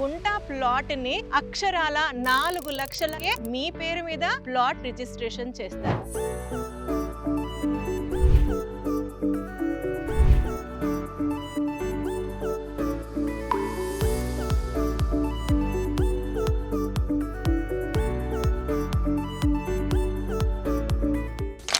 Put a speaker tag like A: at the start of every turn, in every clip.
A: గుంట ప్లాట్ ని అక్షరాల 4 లక్షలకే మీ పేరు మీద ప్లాట్ రిజిస్ట్రేషన్ చేస్తారు.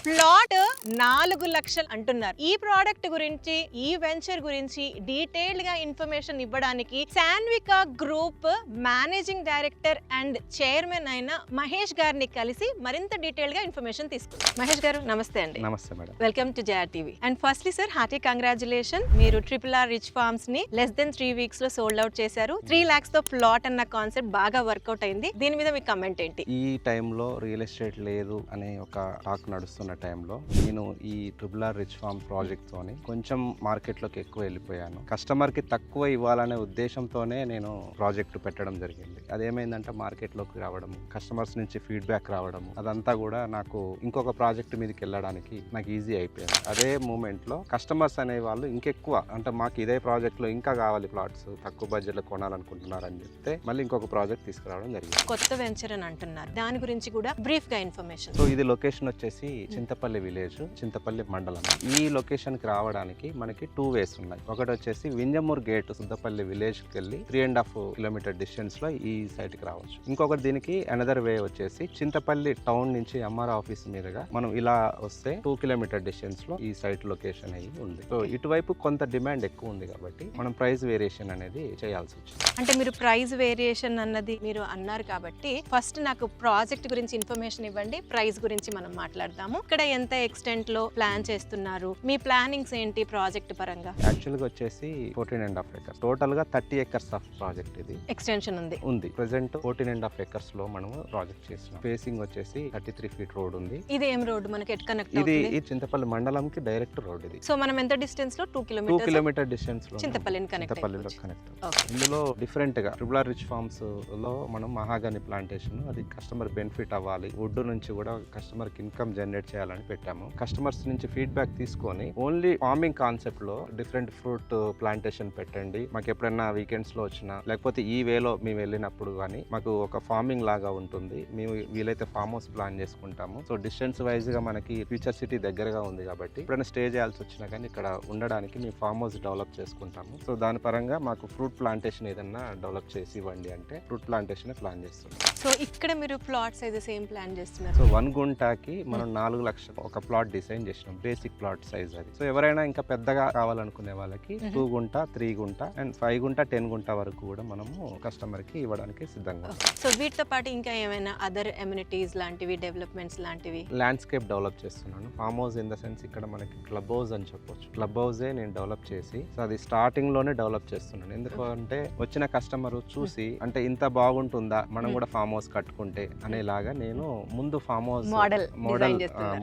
A: ప్లాట్ 4 లక్షలు అంటున్నారు. ఈ ప్రోడక్ట్ గురించి, ఈ వెంచర్ గురించి డీటెయిల్డ్ గా ఇన్ఫర్మేషన్ ఇవ్వడానికి Sanvika group managing director and chairman అయిన మహేష్ గారిని కలిసి మరింత డీటెయిల్డ్ గా ఇన్ఫర్మేషన్ తీసుకుందాం. మహేష్ గారు నమస్తే అండి.
B: నమస్తే madam.
A: Welcome to Jaya TV. And firstly sir, hearty congratulation. మీరు RRR రిచ్ ఫార్మ్స్ ని లెస్ దెన్ 3 వీక్స్ లో సోల్డ్ అవుట్ చేశారు. 3 lakhs తో ప్లాట్ అన్న కాన్సెప్ట్ బాగా వర్కౌట్ అయింది. దీని మీద మీ కమెంట్ ఏంటి?
B: ఈ టైంలో రియల్ ఎస్టేట్ లేదు అనే ఒక టాక్ నడుస్తున్న టైంలో నేను ఈ RRR రిచ్ ఫార్మ్ ప్రాజెక్ట్ తోని కొంచెం మార్కెట్ లోకి ఎక్కువ వెళ్ళిపోయాను. కస్టమర్ కి తక్కువ ఇవ్వాలనే ఉద్దేశంతోనే నేను ప్రాజెక్ట్ పెట్టడం జరిగింది. అదేమైందంటే మార్కెట్ లోకి రావడం, కస్టమర్స్ నుంచి ఫీడ్బ్యాక్ రావడం, అదంతా కూడా నాకు ఇంకొక ప్రాజెక్ట్ మీదకి వెళ్ళడానికి నాకు ఈజీ అయిపోయింది. అదే మూమెంట్ లో కస్టమర్స్ అనే వాళ్ళు ఇంకెక్కువ అంటే మాకు ఇదే ప్రాజెక్ట్ లో ఇంకా కావాలి ప్లాట్స్, తక్కువ బడ్జెట్ లో కొనాలనుకుంటున్నారు అని చెప్తే మళ్ళీ ఇంకొక ప్రాజెక్ట్ తీసుకురావడం జరిగింది.
A: కొత్త వెంచర్ అని అంటున్నారు, దాని గురించి కూడా బ్రీఫ్ గా ఇన్ఫర్మేషన్.
B: సో ఇది లొకేషన్ వచ్చేసి చింతపల్లి విలేజ్, చింతపల్లి మండలం. ఈ లొకేషన్ కి రావడానికి మనకి 2 ways ఉన్నాయి. ఒకటి వచ్చేసి వింజమూర్ గేట్ సుద్దపల్లి విలేజ్ కి వెళ్ళి 3.5 kilometer డిస్టెన్స్ లో ఈ సైట్ కి రావచ్చు. ఇంకొకటి దీనికి అనదర్ వే వచ్చేసి చింతపల్లి టౌన్ నుంచి ఎంఆర్ ఆఫీస్ మీదుగా మనం ఇలా వస్తే 2 kilometer డిస్టెన్స్ లో ఈ సైట్ లొకేషన్ అయ్యి ఉంది. సో ఇటువైపు కొంత డిమాండ్ ఎక్కువ ఉంది కాబట్టి మనం ప్రైస్ వేరియేషన్ అనేది చేయాల్సి వచ్చింది.
A: అంటే మీరు ప్రైస్ వేరియేషన్ అన్నది మీరు అన్నారు కాబట్టి ఫస్ట్ నాకు ప్రాజెక్ట్ గురించి ఇన్ఫర్మేషన్ ఇవ్వండి, ప్రైస్ గురించి మనం మాట్లాడదాము. ఇక్కడ ఎంత ఎక్స్టెంట్ లో ప్లాన్ చేస్తున్నారు, మీ ప్లానింగ్స్ ఏంటి ప్రాజెక్ట్ పరంగా?
B: యాక్చువల్ గా వచ్చేసి 14.5 acres, టోటల్ గా 30 acres ఆఫ్ ప్రాజెక్ట్ ఇది
A: ఎక్స్టెన్షన్ ఉంది.
B: ప్రెసెంట్ 14.5 acres లో మనం ప్రాజెక్ట్ చేస్తున్నాం. ఫేసింగ్ వచ్చేసి 33 feet రోడ్ ఉంది.
A: ఇది ఏం రోడ్ మనకి ఎట్ కనెక్ట్
B: ఇది ఈ చింతపల్లి మండలం కి డైరెక్ట్ రోడ్ ఇది.
A: సో మనం ఎంత డిస్టెన్స్ లో 2
B: kilometer డిస్టెన్స్ లో
A: చింతపల్లిని కనెక్ట్.
B: ఇందులో డిఫరెంట్ గా RRR రిచ్ ఫార్మ్స్ లో మనం మహాగని ప్లాంటేషన్, అది కస్టమర్ బెనిఫిట్ అవ్వాలి, వుడ్ నుంచి కూడా కస్టమర్ కి ఇన్కమ్ జనరేట్ చేయాలని పెట్టాము. కస్టమర్స్ నుంచి ఫీడ్బ్యాక్ తీసుకొని ఓన్లీ ఫార్మింగ్ కాన్సెప్ట్ లో డిఫరెంట్ ఫ్రూట్ ప్లాంటేషన్ పెట్టండి, మాకు ఎప్పుడైనా వీకెండ్స్ లో వచ్చినా లేకపోతే ఈ వేలో మేము వెళ్ళినప్పుడు కానీ మాకు ఒక ఫార్మింగ్ లాగా ఉంటుంది, మేము వీలైతే ఫార్మ్ హౌస్ ప్లాన్ చేసుకుంటాము. సో డిస్టెన్స్ వైజ్ గా మనకి ఫ్యూచర్ సిటీ దగ్గరగా ఉంది కాబట్టి ఎప్పుడైనా స్టే చేయాల్సి వచ్చినా కానీ ఇక్కడ ఉండడానికి మేము ఫార్మ్ హౌస్ డెవలప్ చేసుకుంటాము. సో దాని పరంగా మాకు ఫ్రూట్ ప్లాంటేషన్ ఏదన్నా డెవలప్ చేసి ఇవ్వండి అంటే ఫ్రూట్ ప్లాంటేషన్ ప్లాన్ చేస్తున్నాం.
A: సో ఇక్కడ మీరు ప్లాట్ సైజెస్ ఏం ప్లాన్ చేస్తున్నారు?
B: సో 1 గుంటకి మనం 4 లక్షలు ఒక ప్లాట్ డిజైన్ చేసినాం, బేసిక్ ప్లాట్ సైజ్ అది. సో ఎవరైనా ఇంకా పెద్దగా కావాలనుకునే వాళ్ళకి 2 గుంట, 3 గుంట అండ్ 5 గుంట, 10 గుంట వరకు కూడా మనము కస్టమర్ కి ఇవ్వడానికి సిద్ధంగా.
A: సో వీటితో పాటు ఇంకా ఏమైనా అదర్ ఎమ్యూనిటీస్ లాంటివి, డెవలప్మెంట్స్ లాంటివి?
B: ల్యాండ్స్కేప్ డెవలప్ చేస్తున్నాను. Farm house in the sense ఇక్కడ మనకి క్లబ్ హౌస్ అని చెప్పొచ్చు. క్లబ్ హౌసే నేను డెవలప్ చేసి, సో అది స్టార్టింగ్ లోనే డెవలప్ చేస్తున్నాను. ఎందుకంటే వచ్చిన కస్టమర్ చూసి అంటే ఇంత బాగుంటుందా మనం కూడా ఫార్మ్ హౌస్ కట్టుకుంటే అనేలాగా నేను ముందు farm house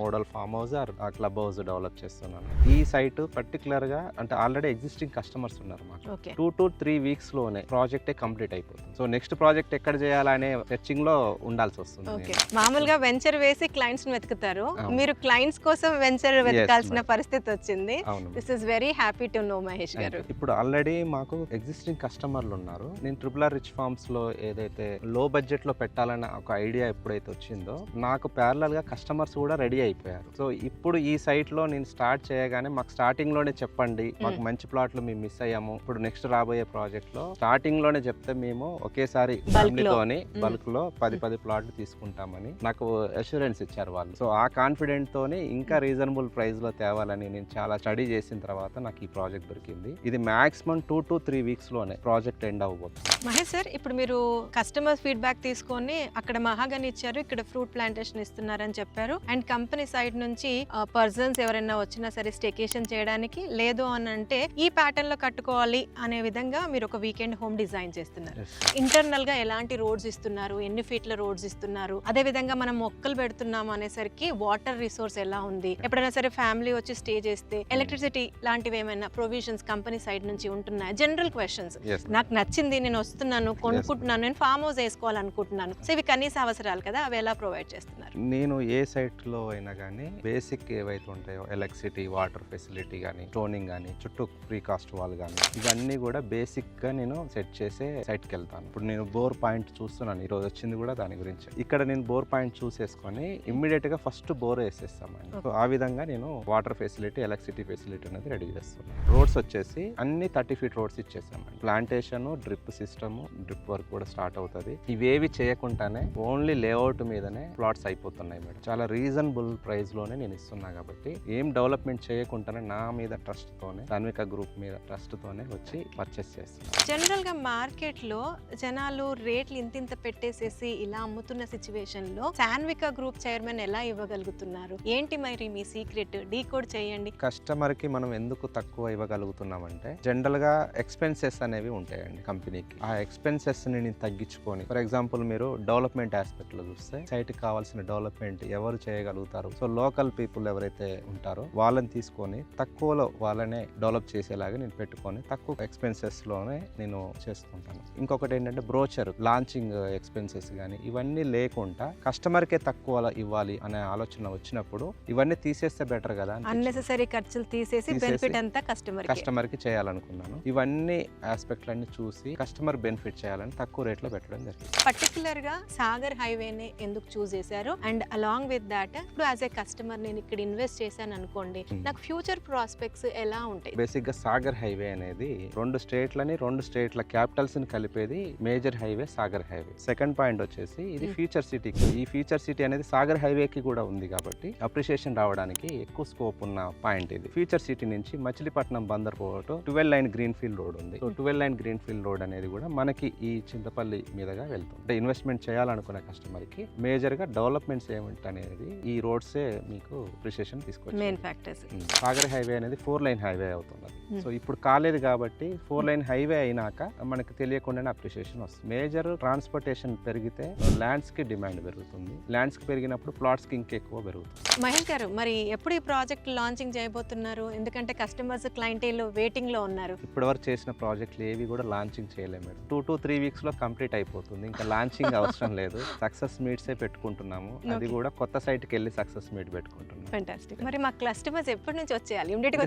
B: model farm house club house develop చేస్తున్నాను. ఈ సైట్ పర్టికులర్ గా అంటే ఆల్రెడీ ఎగ్జిస్టింగ్ కస్టమర్స్ ఉన్నారు మాకు. 2 to 3 weeks లోనే ప్రాజెక్టే కంప్లీట్ అయిపోతుంది. సో నెక్స్ట్ ప్రాజెక్ట్ ఎక్కడ చేయాలనే సెర్చింగ్ లో ఉండాల్సి వస్తుంది.
A: మామూలుగా వెంచర్ వేసి క్లయింట్స్ ని వెతుకుతారు, మీరు క్లయింట్స్ కోసం వెంచర్ వెతకాల్సిన పరిస్థితి వచ్చింది. This is very happy to know Mahesh గారు.
B: ఇప్పుడు ఆల్రెడీ మాకు ఎగ్జిస్టింగ్ కస్టమర్లు ఉన్నారు. నేను RRR రిచ్ ఫార్మ్స్ లో ఏదైతే లో బడ్జెట్ లో పెట్టాలన్న ఒక ఐడియా ఎప్పుడైతే వచ్చిందో నాకు ప్యారలల్ గా కస్టమర్స్ కూడా రెడీ అయిపోయారు. సో ఇప్పుడు ఈ సైట్ లో నేను స్టార్ట్ చేయగానే మాకు స్టార్టింగ్ లోనే చెప్పండి, మాకు మంచి ప్లాట్లు మేము మిస్ అయ్యాము, ఇప్పుడు నెక్స్ట్ రాబోయే ప్రాజెక్ట్ లో స్టార్టింగ్ లోనే చెప్తే మేము ఒకేసారి ఫ్యామిలీతోని బల్క్ లో 10 ప్లాట్లు తీసుకుంటామని నాకు అష్యూరెన్స్ ఇచ్చారు వాళ్ళు. సో ఆ కాన్ఫిడెంట్ తోని ఇంకా రీజనబుల్ ప్రైస్ లో తేవాలని నేను చాలా స్టడీ చేసిన తర్వాత నాకు ఈ ప్రాజెక్ట్ దొరికింది. ఇది మాక్సిమం 2 to 3 weeks లోనే ప్రాజెక్ట్ ఎండ్ అవ్వబోతుంది.
A: మహేష్ సార్, ఇప్పుడు మీరు కస్టమర్ ఫీడ్బ్యాక్ తీసుకొని అక్కడ మహాగని ఇచ్చారు, ఇక్కడ ఫ్రూట్ ప్లాంటేషన్ ఇస్తున్నారని చెప్పారు. అండ్ కంపెనీ సైడ్ నుంచి పర్సన్స్ ఎవరైనా వచ్చినా సరే స్టేకేషన్ చేయడానికి, లేదు అని అంటే ఈ ప్యాటర్న్ లో కట్టుకోవాలి అనే విధంగా మీరు ఒక వీకెండ్ హోమ్ డిజైన్ చేస్తున్నారు. ఇంటర్నల్ గా ఎలాంటి రోడ్స్ ఇస్తున్నారు, ఎన్ని ఫీట్ల రోడ్స్ ఇస్తున్నారు, అదే విధంగా మనం మొక్కలు పెడుతున్నాము అనేసరికి వాటర్ రిసోర్స్ ఎలా ఉంది, ఎప్పుడైనా సరే ఫ్యామిలీ వచ్చి స్టే చేస్తే ఎలక్ట్రిసిటీ లాంటివి ఏమైనా ప్రొవిజన్స్ కంపెనీ సైడ్ నుంచి ఉంటున్నాయి? General questions. నాకు నచ్చింది, నేను వస్తున్నాను, కొనుక్కుంటున్నాను, నేను ఫార్మ్ హౌస్ వేసుకోవాలనుకుంటున్నాను, సో ఇవి కనీస అవసరాలు కదా, అవి ఎలా ప్రొవైడ్ చేస్తున్నారు?
B: నేను ఏ సైట్ లో అయినా కానీ బేసిక్ బేసిక్ ఏవైతే ఉంటాయో ఎలక్ట్రిసిటీ, వాటర్ ఫెసిలిటీ కానీ, స్టోనింగ్ కానీ, చుట్టూ ప్రీ కాస్ట్ వాల్ కానీ, ఇవన్నీ కూడా బేసిక్ గా నేను సెట్ చేసే సైట్ కి వెళ్తాను. ఇప్పుడు నేను బోర్ పాయింట్ చూస్తున్నాను, ఈరోజు వచ్చింది కూడా దాని గురించి. ఇక్కడ నేను బోర్ పాయింట్ చూసేసుకొని ఇమ్మీడియట్ గా ఫస్ట్ బోర్ వేసేస్తామండి. సో ఆ విధంగా నేను వాటర్ ఫెసిలిటీ, ఎలక్ట్రిసిటీ ఫెసిలిటీ అనేది రెడీ చేస్తున్నాను. రోడ్స్ వచ్చేసి అన్ని 30 feet రోడ్స్ ఇచ్చేసామండి. Plantation, drip system, drip work కూడా స్టార్ట్ అవుతుంది. ఇవేవి చేయకుండానే ఓన్లీ లేఅవుట్ మీదనే ప్లాట్స్ అయిపోతున్నాయి మేడం. చాలా రీజనబుల్ ప్రైస్ లోనే నేను ఇస్తున్నా కాబట్టి ఏం డెవలప్మెంట్ చేయకుండానే నా మీద ట్రస్ట్ తోనే, సాన్విక గ్రూప్ మీద ట్రస్ట్ తోనే వచ్చి పర్చేస్ చేస్తున్నాను.
A: జనరల్ గా మార్కెట్ లో జనాలు రేట్లు ఇంత పెట్టేసేసి ఇలా అమ్ముతున్న సిచ్యువేషన్ లో సాన్విక గ్రూప్ చైర్మన్ ఎలా ఇవ్వగలుగుతున్నారు? ఏంటి మరి మీ సీక్రెట్? డీకోడ్ చేయండి.
B: కస్టమర్ కి మనం ఎందుకు తక్కువ ఇవ్వగలుగుతున్నామంటే, జనరల్ గా ఎక్స్పెన్సెస్ అనేవి ఉంటాయండి కంపెనీకి. ఆ ఎక్స్పెన్సెస్ ని తగ్గించుకొని, ఫర్ ఎగ్జాంపుల్ మీరు డెవలప్మెంట్ ఆస్పెక్ట్ లో చూస్తే సైట్ కి కావాల్సిన డెవలప్మెంట్ ఎవరు చేయగలుగుతారు? సో లోకల్ పీపుల్ ఎవరైతే ఉంటారో వాళ్ళని తీసుకొని తక్కువలో వాళ్ళనే డెవలప్ చేసేలాగా నేను పెట్టుకొని తక్కువ ఎక్స్పెన్సెస్ లోనే నేను చేస్తుంటాను. ఇంకొకటి ఏంటంటే బ్రోచర్, లాంచింగ్ ఎక్స్పెన్సెస్ కానీ ఇవన్నీ లేకుండా కస్టమర్కే తక్కువ ఇవ్వాలి అనే ఆలోచన వచ్చినప్పుడు ఇవన్నీ తీసేస్తే బెటర్ కదా.
A: అన్నెసెసరీ ఖర్చులు తీసేసి బెనిఫిట్ అంతా కస్టమర్
B: కి చేయాలనుకున్నాను. ఇవన్నీ ఆస్పెక్ట్లన్నీ చూసి కస్టమర్ బెనిఫిట్ చేయాలని తక్కువ రేట్లో పెట్టడం జరిగింది.
A: పర్టికులర్ గా సాగర్ హైవేనే ఎందుకు చూస్ చేశారు? అండ్ అలాంగ్ విత్ దాట్, ఇప్పుడు యాజ్ ఏ కస్టమర్ నేను ఇక్కడ ఇన్వెస్ట్ చేశాను అనుకోండి, నాకు ఫ్యూచర్ ప్రాస్పెక్ట్స్ ఎలా ఉంటాయి?
B: బేసిక్ గా సాగర్ హైవే అనేది 2 స్టేట్ల క్యాపిటల్స్ ని కలిపేది major highway Sagar highway. Second point వచ్చేసి ఇది ఫ్యూచర్ సిటీ. ఈ ఫ్యూచర్ సిటీ అనేది సాగర్ హైవే కి కూడా ఉంది కాబట్టి అప్రిషియేషన్ రావడానికి ఎక్కువ స్కోప్ ఉన్న పాయింట్ ఇది. ఫ్యూచర్ సిటీ నుంచి మచిలీపట్నం బందర్ పోవటం 12 లైన్ గ్రీన్ ఫీల్డ్ రోడ్ ఉంది. So 12 line green field road అనేది కూడా మనకి ఈ చింతపల్లి మీదగా వెళ్తుంది. ఇన్వెస్ట్మెంట్ చేయాలనుకునే కస్టమర్ కి మేజర్ గా డెవలప్మెంట్స్ ఏమిటి అనేది ఈ రోడ్సే మీకు అప్రిషియేషన్ తీసుకొచ్చి
A: మెయిన్ ఫ్యాక్టర్స్.
B: సాగర్ హైవే అనేది 4 లైన్ హైవే అవుతున్నది. సో ఇప్పుడు కాలేదు కాబట్టి 4 లైన్ హైవే అయినాక మనకి తెలియకుండానే అప్రిషియేషన్ వస్తుంది. మేజర్ ట్రాన్స్పోర్టేషన్ పెరిగితే ల్యాండ్స్ కి డిమాండ్ పెరుగుతుంది. ల్యాండ్స్ కి పెరిగినప్పుడు ప్లాట్స్ కి ఇంకెక్కువ పెరుగుతుంది.
A: మహేష్ గారు, మరి ఎప్పుడు ఈ ప్రాజెక్ట్ లాంచింగ్ చేయబోతున్నారు? ఎందుకంటే కస్టమర్స్, క్లయింటేల్ వెయిటింగ్ లో ఉన్నారు.
B: ఇప్పటివరకు చేసిన ప్రాజెక్టులు ఏవి కూడా లాంచింగ్ చేయలేము మేడం. 2 to 3 weeks లో కంప్లీట్ అయిపోతుంది. ఇంకా లాంచింగ్ అవసరం లేదు. సక్సెస్ మీట్సే పెట్టుకుంటున్నాము. అది కూడా కొత్త సైట్ కి వెళ్ళి సక్సెస్ మీట్ పెట్టుకుంటున్నాము.
A: ఫెంటాస్టిక్. మరి మా కస్టమర్స్ ఎప్పటి నుంచి వచ్చేయాలి? ఇమిడియట్ గా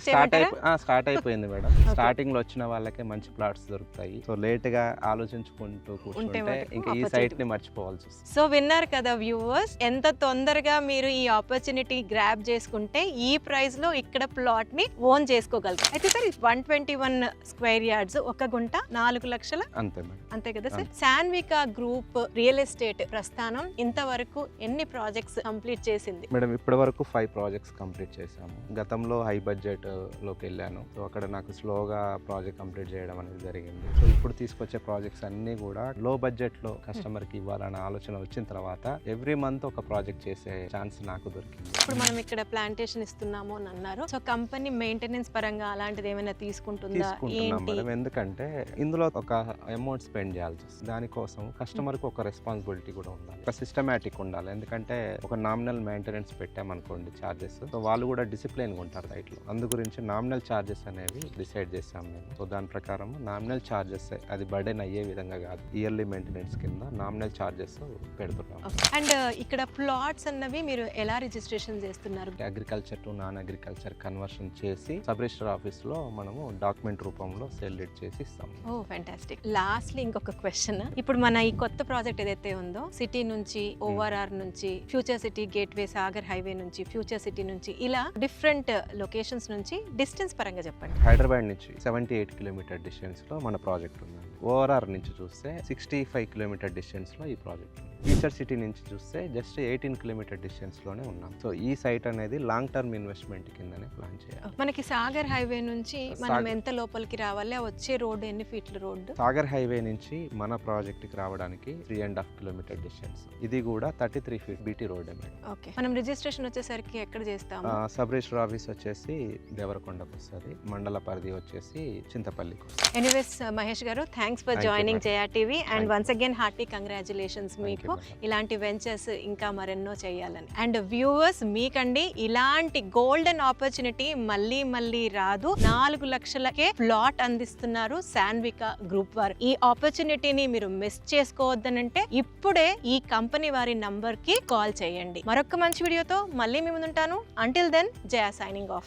B: స్టార్ట్ అయిపోయింది మేడం. స్టార్టింగ్ లో వచ్చిన వాళ్ళకే మంచి ప్లాట్స్ దొరుకుతాయి. సో లేట్ గా ఆలోచించుకుంటూ కూర్చుంటే ఇంకా ఈ సైట్ ని మర్చిపోవాల్సి వస్తుంది.
A: సో విన్నారు కదా వ్యూవర్స్, ఎంత తొందరగా మీరు ఈ ఆపర్చునిటీ గ్రాబ్ చేసుకుంటే ఈ ప్రైస్ లో ఇక్కడ ప్లాట్ ని ఓన్ చేసుకోగలరు. అయితే సార్ 121 స్క్వేర్ యార్డ్స్, 1 గుంట, 4 లక్షల,
B: అంతే మేడం.
A: అంతే కదా sir? Sanvika group real estate ప్రస్థానం ఇంతవరకు ఎన్ని ప్రాజెక్ట్స్ కంప్లీట్ చేసింది?
B: మేడం ఇప్పటి వరకు 5 ప్రాజెక్ట్స్ కంప్లీట్ చేశాము. గతంలో హై బడ్జెట్ లోకి వెళ్ళాను. సో అక్కడ నాకు స్లోగా ప్రాజెక్ట్ కంప్లీట్ చేయడం అనేది జరిగింది. సో ఇప్పుడు తీసుకొచ్చే ప్రాజెక్ట్స్ అన్ని కూడా లో బడ్జెట్ లో కస్టమర్ కి ఇవ్వాలన్న ఆలోచన వచ్చిన తర్వాత ఎవ్రీ మంత్ ఒక ప్రాజెక్ట్ చేసే ఛాన్స్ నాకు దొరికింది.
A: ఇప్పుడు మనం ఇక్కడ ప్లాంటేషన్ ఇస్తున్నాము అని అన్నారు. సో కంపెనీ మెయింటెనెన్స్ పరంగా అలాంటిది ఏమైనా తీసుకుంటున్నాం
B: మేడం. ఎందుకంటే ఇందులో ఒక అమౌంట్ స్పెండ్ చేయాల్సి వస్తుంది. దానికోసం కస్టమర్ కి ఒక రెస్పాన్సిబిలిటీ కూడా ఉండాలి, ఒక సిస్టమేటిక్ ఉండాలి. ఎందుకంటే ఒక నామినల్ మెయింటెనెన్స్ పెట్టామనుకోండి చార్జెస్, సో వాళ్ళు కూడా డిసిప్లిన్ గా ఉంటారు సైట్ లో. అందు గురించి నామినల్ చార్జెస్ అనేవి డిసైడ్ చేసాం మేము. సో దాని ప్రకారం నామినల్ చార్జెస్, అది బర్డెన్ అయ్యే విధంగా కాదు, ఇయర్లీ మెయింటెనెన్స్ కింద నామినల్ చార్జెస్ పెడుతున్నాం.
A: అండ్ ఇక్కడ ప్లాట్స్ అన్నవి మీరు ఎలా రిజిస్ట్రేషన్ చేస్తున్నారు?
B: Agriculture to non agriculture conversion చేసి సబ్ రిజిస్టర్ ఆఫీస్ లో మనము డాక్యుమెంట్ రూపంలో సేల్ డీడ్ చేసి ఇస్తాం.
A: Oh fantastic. లాస్ట్లీ ఇంకొక క్వశ్చన్, ఇప్పుడు మన ఈ కొత్త ప్రాజెక్ట్ ఏదైతే ఉందో, సిటీ నుంచి, ORR నుంచి, future city gateway, Sagar highway నుంచి, ఫ్యూచర్ సిటీ నుంచి, ఇలా డిఫరెంట్ లొకేషన్స్ నుంచి డిస్టెన్స్ పరంగా చెప్పండి.
B: హైదరాబాద్ నుంచి 78 కిలోమీటర్ డిస్టెన్స్ లో మన ప్రాజెక్ట్ ఉంది. ORR నుంచి చూస్తే 65 కిలోమీటర్ డిస్టెన్స్ లో ఈ ప్రాజెక్ట్ ఉంది. ఫ్యూచర్ సిటీ నుంచి చూస్తే జస్ట్ 18 కిలోమీటర్ డిస్టెన్స్ లోనే ఉన్నాం. సో ఈ సైట్ అనేది లాంగ్ టర్మ్ ఇన్వెస్ట్మెంట్ కిందనే ప్లాన్ చేయాలి.
A: మనకి సాగర్ హైవే నుంచి మనం ఎంత లోపలికి రావాలి? వచ్చే రోడ్ ఎన్ని ఫీట్ల రోడ్?
B: సాగర్ హైవే నుంచి మన ప్రాజెక్ట్ కి రావడానికి 3.5 కిలోమీటర్ డిస్టెన్స్. ఇది కూడా 33 ఫీట్ బీటీ రోడ్.
A: ఓకే. మనం రిజిస్ట్రేషన్ వచ్చేసరికి ఎక్కడ చేస్తాము?
B: సబ్ రిజిస్టర్ ఆఫీస్ వచ్చేసి దేవరకొండకు వస్తుంది, మండల పరిధి వచ్చేసి చింతపల్లికి.
A: ఎనీవేస్ మహేష్ గారు, thanks for joining Jaya TV and once again hearty congratulations మీకు. ఇలాంటి వెంచర్స్ ఇంకా మరెన్నో చేయాలని. అండ్ వ్యూవర్స్, మీకండి ఇలాంటి గోల్డెన్ ఆపర్చునిటీ మళ్ళీ మళ్ళీ రాదు. 4 లక్షలకే ప్లాట్ అందిస్తున్నారు సాన్విక గ్రూప్ వారు. ఈ ఆపర్చునిటీని మీరు మిస్ చేసుకోవద్దనంటే ఇప్పుడే ఈ కంపెనీ వారి నంబర్ కి కాల్ చేయండి. మరొక మంచి వీడియోతో మళ్ళీ మీ ముందు ముందుంటాను. అంటిల్ దెన్, జయ సైనింగ్ ఆఫ్.